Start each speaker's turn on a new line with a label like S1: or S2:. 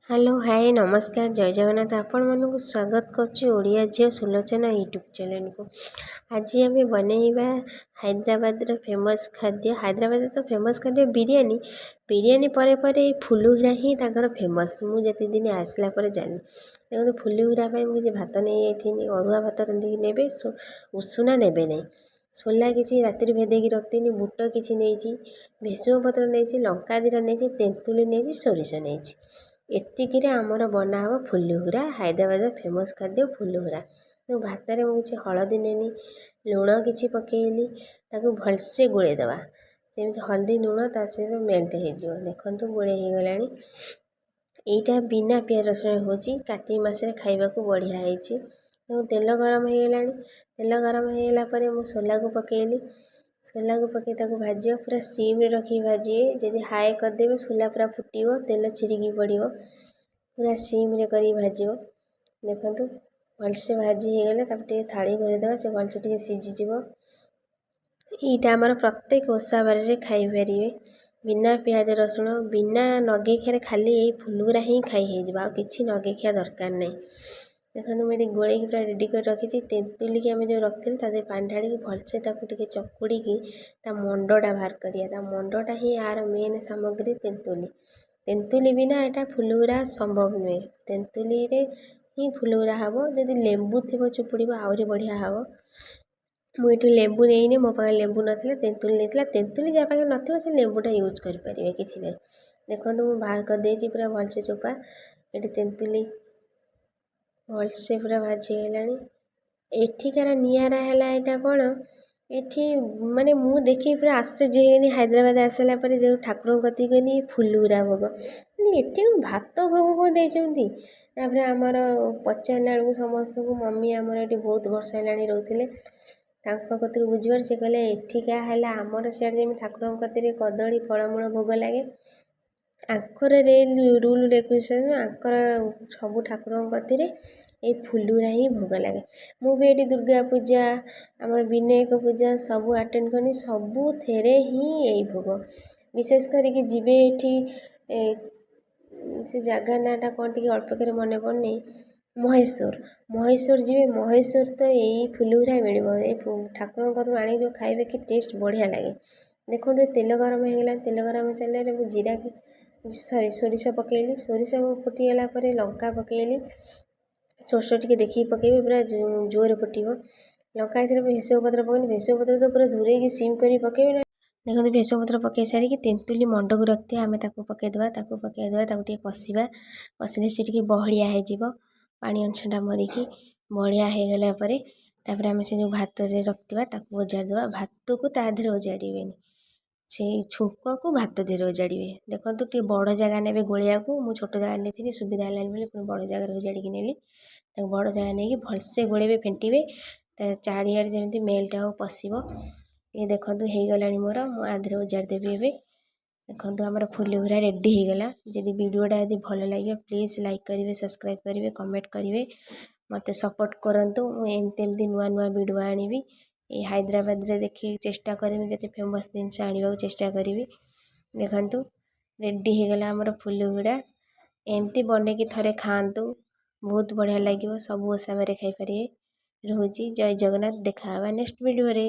S1: Hello hi नमस्कार जय जगन्नाथ आपण मानक स्वागत करछि ओडिया झियो सुलोचना यूट्यूब चैनल को। आज आम बनैबा हैदराबाद फेमस खाद्य। हैदराबाद तो फेमस खाद्य बिरयानी। बिरयानी परे परे फुलुरा ही ताकर फेमस। मु जति दिन आसला पर जानी देखो फुलुरा मुझे भात नहीं जाइए अरुआ भात रांधिकी नेबे उषुना नेबे नहीं। सोला किसी राति भेदेकी रखती बुट किसी नहीं भेसुआ पत्र नहीं लंका दीटा नहीं तेंतुली नहीं सोरिष नहीं एतिकी आमर बना हम फुलुरा हैदराबाद फेमस खाद्य फुलुरा। तो भात में मुझे हलदी नेनी लुण किसी पकईली ताकू भलसे गोलेदवा जमी हल्दी लुण ता सहित मेल्ट हो देखो गोले हो गला। यहीटा बिना पियाज रसुण हो कार्तिक मसरे खाइबा बढ़िया होती। तेल गरम हो गला तेल गरम होगा पर मुझे सोला को पकईली सोला को पकई भाज पूरा सीम रखी भाजे जदि हाई करदे सोला पूरा फुटो तेल छिड़की पड़ो पूरा सीम कर भाज देखु भलसे भाजी होगले टे थाली भरदेवा से भलसे टे सीझीज। यहीटा आमर प्रत्येक ओषा बार खाईपर बिना पियाज रसुण बिना नगेखिया खाली यही फुलुरा ही खाई हो कि नगेखिया दरकार नहीं। देखो मुझे गोले पूरा रेडी कर रखी तेंतुली की आम जो रखी पानी ढाड़ी भलसे चकुड़ी ता मंडटा बाहर करिया मंडटा ही यार मेन सामग्री तेंतुली। तेंतुली बिना एटा फुलुरा संभव नुहे तेंतुली रे ही फुलुरा हम जदि लेंबू थी चुपुड़ आहरी बढ़िया हम। मुझे लेंबू नहीं मो पाखे लेंबू नाला तेंतुली नहीं तेंतुली जहाँ पाखे न से लेंबूटा यूज करेंगे किसी ना देखो मुझे बाहर कर देती पूरा भलसे चोपा ये तेंतुली भलसे पूरा भाजीगला। एठिकार निरा है यहाँ कौन ये माने मु देखी पूरा आश्चर्य होगनी हैदराबाद आसला जो ठाकुर कती गनी फुलुरा भोग ये भात भोग कौन देते आमर पचारा बेलू समस्त को मम्मी आमर ये बहुत वर्ष है रोते कतु बुझार से कहले एठिका है आमर सियाड़े जमी ठाकुर कती कदली फलमूल भोग लगे आंकर रूल रेगुलेसन आंकर सबू ठाकुर कती ये फुलुरा ही भोग लगे। मुझे ये दुर्गा पूजा आमर विनायक पूजा सबू अटेंड करनी सबू थे ही यही भोग विशेष करके जीवे ये से जगह नाटा कौन टी अल्प कर मन पड़नी महेश्वर जी महेश्वर तो यही फुलुरा मिले ठाकुर कतु आने जो खाइबे कि टेस्ट बढ़िया लगे। देखो तेल गरम होगला तेल गरम चलने मुझे जीरा सॉरी सोरिष पकईली सोरिष फुटीगला लंका पकईली सोरष टे देखिए पकईबे पूरा जोर फुटो लंका हिसाब भेसुआ पत्र पकड़ भेसुआ पत्र तो पूरा दूरे सीम कर पकईबे देखो भेसुआ पत्र पकई सारिकी तेंतुली मंड को रखी आम पकईदेवा टे कषा कषिले सी बहलिया हो पानी अंशटा मरिकी बहलिया होगला आम से जो भात रखा ओजाड़देवा भात को तादेह ओजाड़े से छुक को भात देर ओजाड़े देखो टे बड़ जगह ने गोलिया को मुझे छोट जगह नहीं सुविधा है बड़ जगह ओजाड़ी नेली बड़ जगह नहीं भलसे गोलेबे फेंटे चारियाड़ जमी मेल्ट हो पशिब ये देखो हो गला मोर मुझे ओजाड़देवी ए देखो आमर फुलुरा रेडी होगला। जदि वीडियोटा यदि भल लगे प्लीज़ लाइक करेंगे सब्सक्राइब करेंगे कमेंट करेंगे मत सपोर्ट करूँ एमती नुआ नुआ वीडियो आनिबी ये हैदराबाद रे देखिए चेष्टा करें जब फेमस जिनस आने चेष्टा करी देखु रेडी होगला आमर फुलुरा एमती बनैकी थरे खातु बहुत बढ़िया लगे सब ओसा खाईपर रोची जय जगन्नाथ देखा नेक्स्ट वीडियो रे।